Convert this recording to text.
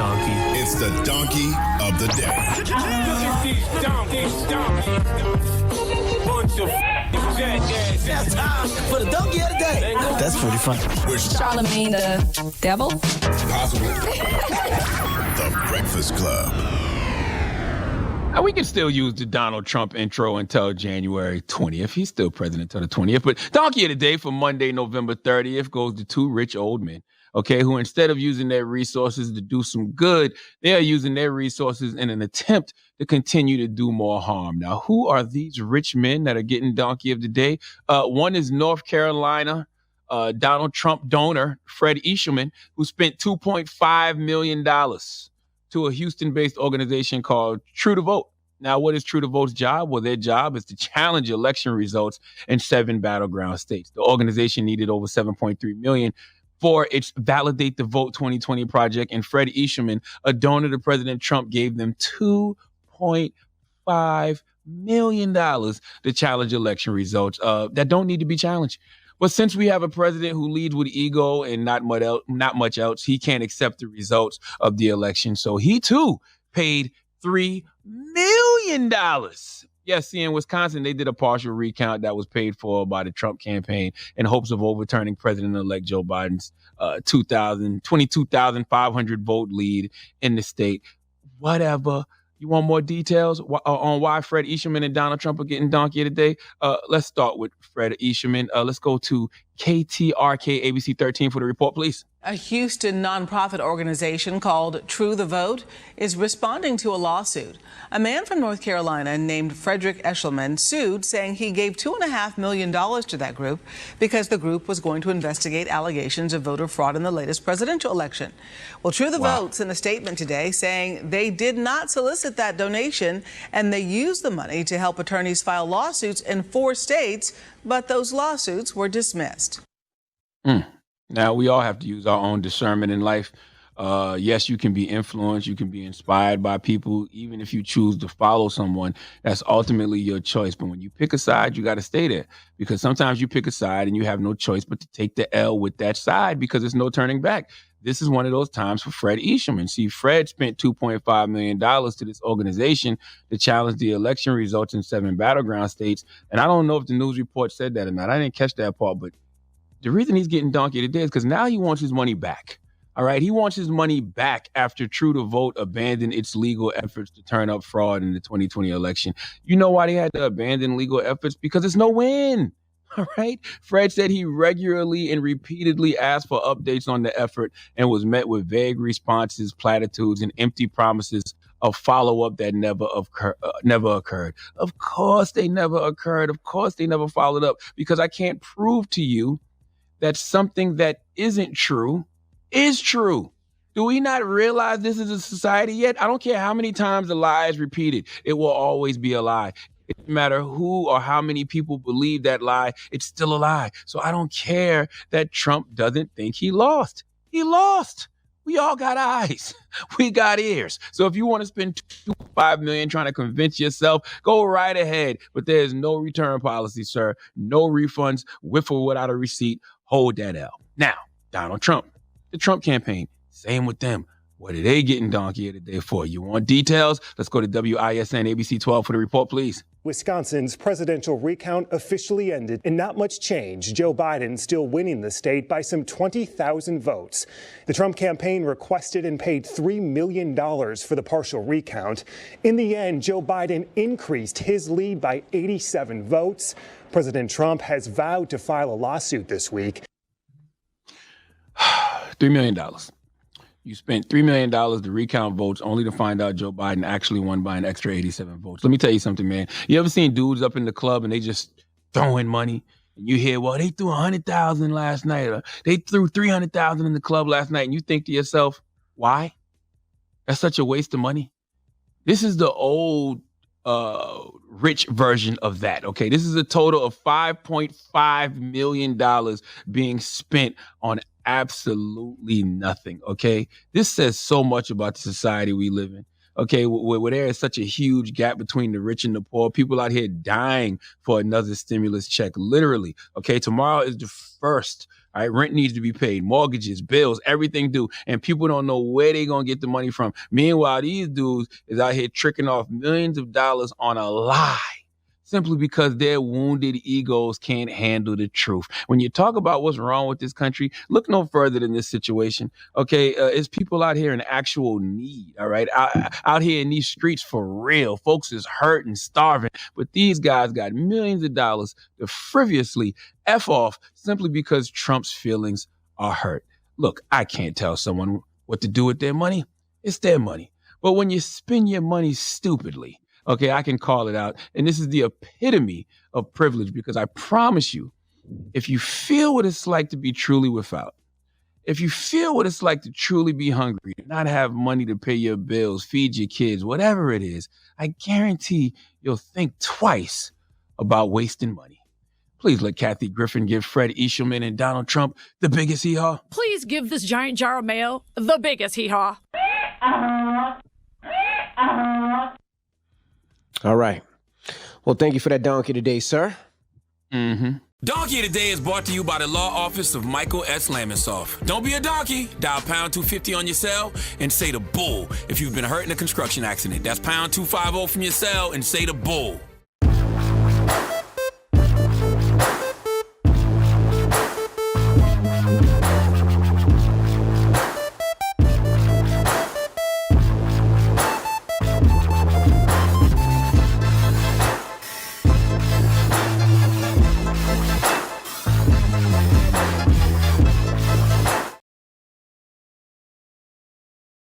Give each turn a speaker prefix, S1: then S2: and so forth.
S1: donkey.
S2: It's the donkey of the day.
S3: Look at these donkeys. Bunch of jackass.
S4: Now time for the donkey of the day. That's pretty funny.
S5: Charlamagne the devil?
S2: Possibly. The Breakfast Club.
S6: Now, we can still use the Donald Trump intro until January 20th. He's still president until the 20th. But donkey of the day for Monday, November 30th goes to two rich old men, okay, who instead of using their resources to do some good, they are using their resources in an attempt to continue to do more harm. Now, who are these rich men that are getting donkey of the day? One is North Carolina Donald Trump donor, Fred Eashelman, who spent $2.5 million to a Houston-based organization called True to Vote. Now, what is True to Vote's job? Well, their job is to challenge election results in 7 battleground states. The organization needed over $7.3 million for its Validate the Vote 2020 project, and Fred Eashelman, a donor to President Trump, gave them $2.5 million to challenge election results that don't need to be challenged. But since we have a president who leads with ego and not much else, he can't accept the results of the election. So he, too, paid $3 million. Yes, see, in Wisconsin, they did a partial recount that was paid for by the Trump campaign in hopes of overturning President-elect Joe Biden's 22,500 vote lead in the state. Whatever. You want more details on why Fred Eashelman and Donald Trump are getting donkey today? Let's start with Fred Eashelman. Let's go to KTRK ABC 13 for the report, please.
S7: A Houston nonprofit organization called True the Vote is responding to a lawsuit. A man from North Carolina named Frederick Eashelman sued, saying he gave $2.5 million to that group because the group was going to investigate allegations of voter fraud in the latest presidential election. Well, True the Vote sent a statement today saying they did not solicit that donation and they used the money to help attorneys file lawsuits in 4 states, but those lawsuits were dismissed.
S6: Now, we all have to use our own discernment in life. Yes, you can be influenced. You can be inspired by people, even if you choose to follow someone. That's ultimately your choice. But when you pick a side, you got to stay there, because sometimes you pick a side and you have no choice but to take the L with that side because there's no turning back. This is one of those times for Fred Eashelman. See, Fred spent $2.5 million to this organization to challenge the election results in 7 battleground states. And I don't know if the news report said that or not. I didn't catch that part, but the reason he's getting donkey today is because now he wants his money back. All right. He wants his money back after True to Vote abandoned its legal efforts to turn up fraud in the 2020 election. You know why they had to abandon legal efforts? Because it's no win. All right. Fred said he regularly and repeatedly asked for updates on the effort and was met with vague responses, platitudes, and empty promises of follow-up that never occurred. Of course they never occurred. Of course they never followed up, because I can't prove to you that something that isn't true is true. Do we not realize this is a society yet? I don't care how many times the lie is repeated. It will always be a lie. It doesn't matter who or how many people believe that lie. It's still a lie. So I don't care that Trump doesn't think he lost. He lost. We all got eyes. We got ears. So if you want to spend $2.5 million trying to convince yourself, go right ahead. But there's no return policy, sir. No refunds, with or without a receipt. Hold that L. Now, Donald Trump, the Trump campaign, same with them. What are they getting donkey today for? You want details? Let's go to WISN ABC 12 for the report, please.
S8: Wisconsin's presidential recount officially ended, and not much change. Joe Biden still winning the state by some 20,000 votes. The Trump campaign requested and paid $3 million for the partial recount. In the end, Joe Biden increased his lead by 87 votes. President Trump has vowed to file a lawsuit this week.
S6: $3 million. You spent $3 million to recount votes only to find out Joe Biden actually won by an extra 87 votes. Let me tell you something, man. You ever seen dudes up in the club and they just throwing money? And you hear, well, they threw 100,000 last night, or they threw 300,000 in the club last night. And you think to yourself, why? That's such a waste of money. This is the old rich version of that. Okay, this is a total of $5.5 million being spent on absolutely nothing. Okay, this says so much about the society we live in. Okay, where there is such a huge gap between the rich and the poor, people out here dying for another stimulus check, literally. Okay, tomorrow is the first, All right, rent needs to be paid, mortgages, bills, everything due, and people don't know where they're going to get the money from. Meanwhile, these dudes is out here tricking off millions of dollars on a lie, simply because their wounded egos can't handle the truth. When you talk about what's wrong with this country, look no further than this situation, okay? It's people out here in actual need, all right? Out here in these streets for real. Folks is hurting, starving, but these guys got millions of dollars to frivolously F off simply because Trump's feelings are hurt. Look, I can't tell someone what to do with their money. It's their money. But when you spend your money stupidly, okay, I can call it out. And this is the epitome of privilege, because I promise you, if you feel what it's like to be truly without, if you feel what it's like to truly be hungry, not have money to pay your bills, feed your kids, whatever it is, I guarantee you'll think twice about wasting money. Please let Kathy Griffin give Fred Eshelman and Donald Trump the biggest hee-haw.
S1: Please give this giant jar of mayo the biggest hee-haw.
S9: All right. Well, thank you for that donkey today, sir.
S6: Mm-hmm.
S10: Donkey Today is brought to you by the law office of Michael S. Lamonsoff. Don't be a donkey. Dial pound 250 on your cell and say the bull if you've been hurt in a construction accident. That's pound 250 from your cell and say the bull.